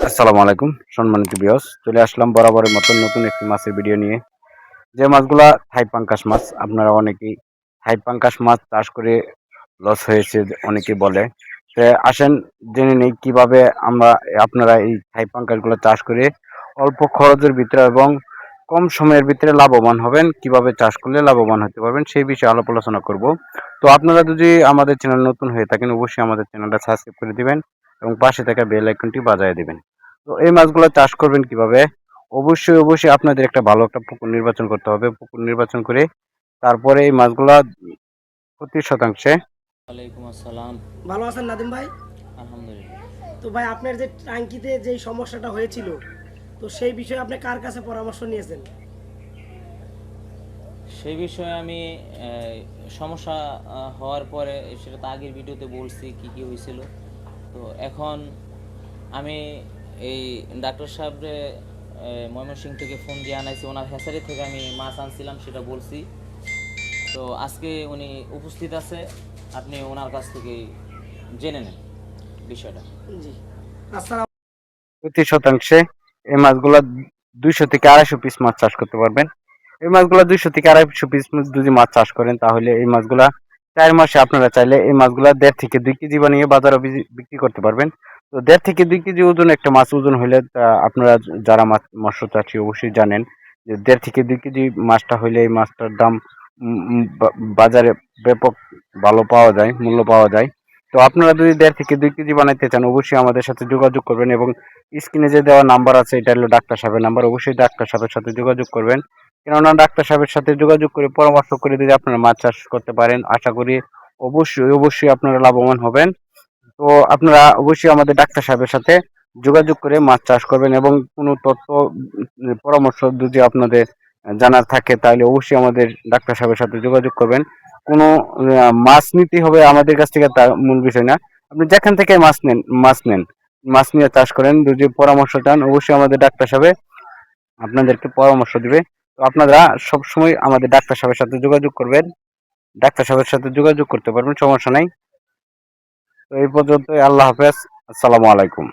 আসসালামু আলাইকুম সম্মানিত ভিউয়ার্স, চলে আসলাম বরাবরের মতন নতুন একটি মাছের ভিডিও নিয়ে। যে মাছগুলা থাই পাঙ্কাশ মাছ, আপনারা অনেকেই থাই পাঙ্কাশ মাছ চাষ করে লস হয়েছে অনেকেই বলে। তো আসেন জেনে নেই কিভাবে আমরা আপনারা এই থাই পাঙ্কাশগুলো চাষ করে অল্প খরচের ভিতরে এবং কম সময়ের ভিতরে লাভবান হবেন, কিভাবে চাষ করলে লাভবান হতে পারবেন সেই বিষয়ে আলাপ আলোচনা করব। তো আপনারা যদি আমাদের চ্যানেল নতুন হয়ে থাকেন অবশ্যই আমাদের চ্যানেলটা সাবস্ক্রাইব করে দিবেন এবং পাশে থাকা বেল আইকনটি বাজিয়ে দিবেন। তো এই মাছগুলো চাষ করবেন কিভাবে? অবশ্যই আপনাদের একটা ভালো পুকুর নির্বাচন করতে হবে। পুকুর নির্বাচন করে তারপরে এই মাছগুলা প্রতি শতাংশে। ওয়ালাইকুম আসসালাম। ভালো আছেন নাদিম ভাই? আলহামদুলিল্লাহ। তো ভাই আপনার যে ট্যাঙ্কিতে যেই সমস্যাটা হয়েছিল, তো সেই বিষয়ে আপনি কার কাছে পরামর্শ নিয়েছেন? সেই বিষয়ে আমি সমস্যা হওয়ার পরে সেটা তো আগের ভিডিওতে বলছি কি কি হয়েছিল। তো এখন আমি এই ডাক্তার সাহেবরে ময়মনসিংহ থেকে ফোন দিয়ে আনাইছি, ওনার হ্যাচারি থেকে আমি মাছ আনছিলাম সেটা বলছি। তো আজকে উনি উপস্থিত আছে, আপনি ওনার কাছ থেকে জেনে নেন বিষয়টা। জি, আসসালাম। প্রতি শতাংশে এই মাছগুলা 200 থেকে 250 পিস মাছ চাষ করতে পারবেন। এই মাছগুলা 200 থেকে 250 পিস যদি মাছ চাষ করেন তাহলে এই মাছগুলা 4 মাসে আপনারা চাইলে এই মাছগুলা 1.5 থেকে 2 কেজি বানিয়ে বাজারে বিক্রি করতে পারবেন। তো 1.5 থেকে 2 কেজি ওজন একটা মাছ ওজন হলে আপনারা যারা মাছ মৎস্য চাষী অবশ্যই জানেন যে 1.5 থেকে 2 কেজি মাছটা হইলে এই মাছটার দাম বাজারে ব্যাপক ভালো পাওয়া যায়, মূল্য পাওয়া যায়। তো আপনারা যদি 1.5 থেকে 2 কেজি বানাইতে চান অবশ্যই আমাদের সাথে যোগাযোগ করবেন এবং স্ক্রিনে যে দেওয়া নাম্বার আছে এটা হলো ডাক্তার সাহেবের নাম্বার, অবশ্যই ডাক্তার সাহেবের সাথে যোগাযোগ করবেন। কেননা ডাক্তার সাহেবের সাথে যোগাযোগ করে পরামর্শ করে যদি আপনারা মাছ চাষ করতে পারেন আশা করি অবশ্যই আপনারা লাভবান হবেন। তো আপনারা অবশ্যই আমাদের ডাক্তার সাহেবের সাথে যোগাযোগ করে মাছ চাষ করবেন এবং কোনো তথ্য পরামর্শ যদি আপনাদের জানার থাকে তাহলে অবশ্যই আমাদের ডাক্তার সাহেবের সাথে যোগাযোগ করবেন। কোনো মাছ নিতে হবে আমাদের কাছ থেকে তার মূল বিষয় না, আপনি যেখান থেকে মাছ নেন মাছ নিয়ে চাষ করেন, যদি পরামর্শ চান অবশ্যই আমাদের ডাক্তার সাহেব আপনাদেরকে পরামর্শ দিবে। তো আপনারা সবসময় আমাদের ডাক্তার সাহেবের সাথে যোগাযোগ করবেন, ডাক্তার সাহেবের সাথে যোগাযোগ করতে পারবেন, সমস্যা নাই। তো এই পর্যন্ত, আল্লাহ হাফেজ, আসসালামু আলাইকুম।